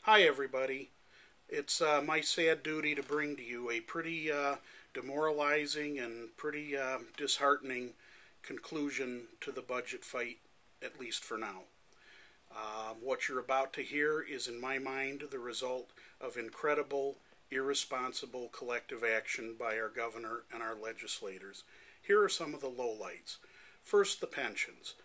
Hi everybody. It's my sad duty to bring to you a pretty demoralizing and pretty disheartening conclusion to the budget fight, at least for now. What you're about to hear is, in my mind, the result of incredible, irresponsible collective action by our governor and our legislators. Here are some of the lowlights. First, the pensions.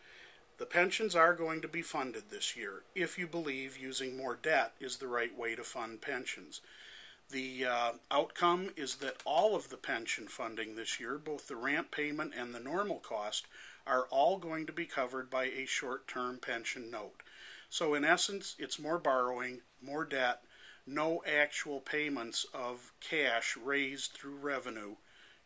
The pensions are going to be funded this year if you believe using more debt is the right way to fund pensions. The outcome is that all of the pension funding this year, both the ramp payment and the normal cost, are all going to be covered by a short-term pension note. So in essence, it's more borrowing, more debt, no actual payments of cash raised through revenue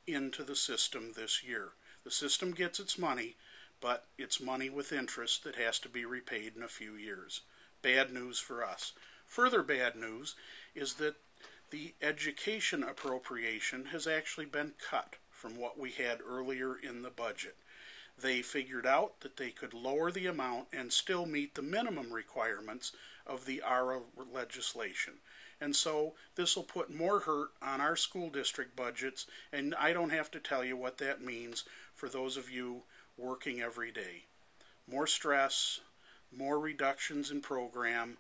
into the system this year. The system gets its money, but it's money with interest that has to be repaid in a few years. Bad news for us. Further bad news is that the education appropriation has actually been cut from what we had earlier in the budget. They figured out that they could lower the amount and still meet the minimum requirements of the ARA legislation. And so this will put more hurt on our school district budgets, and I don't have to tell you what that means for those of you working every day. More stress, more reductions in program,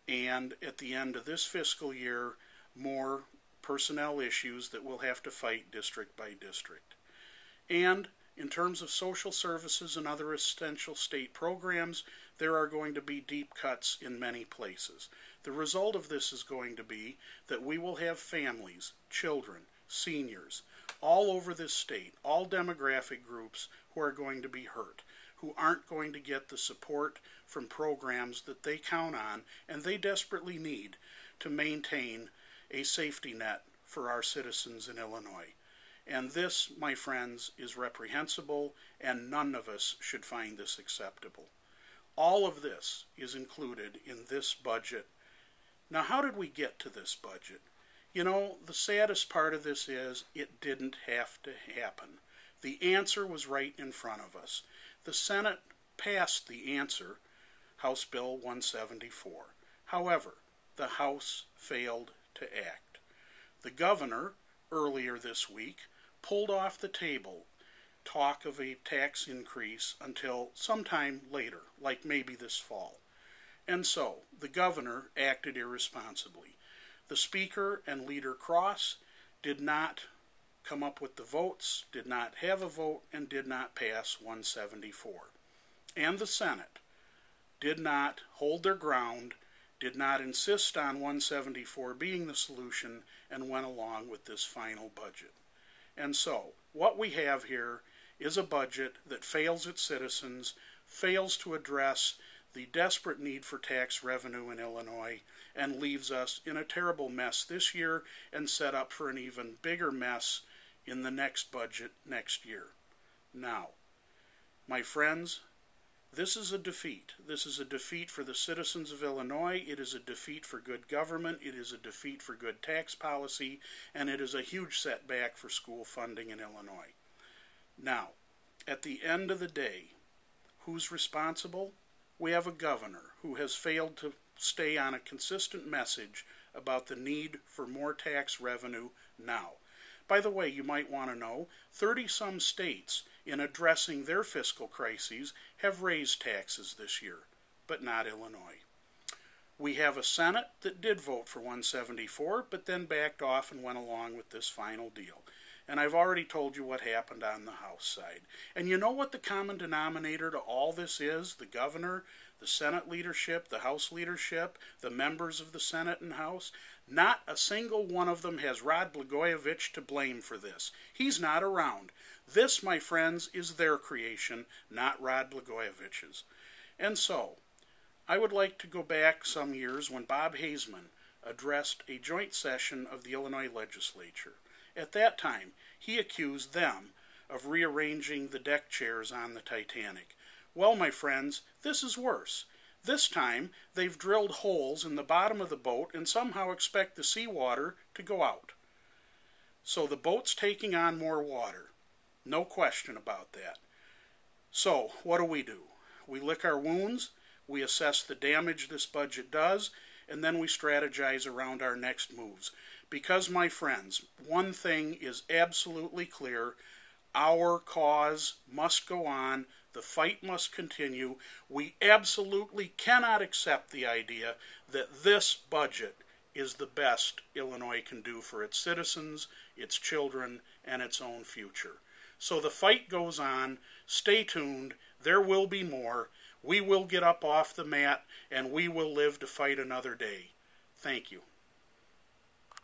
and at the end of this fiscal year, more personnel issues that we'll have to fight district by district. And in terms of social services and other essential state programs, there are going to be deep cuts in many places. The result of this is going to be that we will have families, children, seniors, all over this state, all demographic groups who are going to be hurt, who aren't going to get the support from programs that they count on and they desperately need to maintain a safety net for our citizens in Illinois. And this, my friends, is reprehensible, and none of us should find this acceptable. All of this is included in this budget. Now, how did we get to this budget? You know, the saddest part of this is it didn't have to happen. The answer was right in front of us. The Senate passed the answer, House Bill 174. However, the House failed to act. The governor, earlier this week, pulled off the table talk of a tax increase until sometime later, like maybe this fall. And so, the governor acted irresponsibly. The Speaker and Leader Cross did not come up with the votes, did not have a vote, and did not pass 174. And the Senate did not hold their ground, did not insist on 174 being the solution, and went along with this final budget. And so, what we have here is a budget that fails its citizens, fails to address the desperate need for tax revenue in Illinois, and leaves us in a terrible mess this year and set up for an even bigger mess in the next budget next year. Now, my friends, this is a defeat. This is a defeat for the citizens of Illinois. It is a defeat for good government. It is a defeat for good tax policy. And it is a huge setback for school funding in Illinois. Now, at the end of the day, who's responsible? We have a governor who has failed to stay on a consistent message about the need for more tax revenue now. By the way, you might want to know, 30-some states, in addressing their fiscal crises, have raised taxes this year, but not Illinois. We have a Senate that did vote for 174, but then backed off and went along with this final deal. And I've already told you what happened on the House side. And you know what the common denominator to all this is? The governor, the Senate leadership, the House leadership, the members of the Senate and House. Not a single one of them has Rod Blagojevich to blame for this. He's not around. This, my friends, is their creation, not Rod Blagojevich's. And so, I would like to go back some years when Bob Haseman addressed a joint session of the Illinois legislature. At that time, he accused them of rearranging the deck chairs on the Titanic. Well, my friends, this is worse. This time, they've drilled holes in the bottom of the boat and somehow expect the seawater to go out. So the boat's taking on more water. No question about that. So, what do? We lick our wounds, we assess the damage this budget does, and then we strategize around our next moves. Because, my friends, one thing is absolutely clear: our cause must go on. The fight must continue. We absolutely cannot accept the idea that this budget is the best Illinois can do for its citizens, its children, and its own future. So the fight goes on. Stay tuned. There will be more. We will get up off the mat, and we will live to fight another day. Thank you.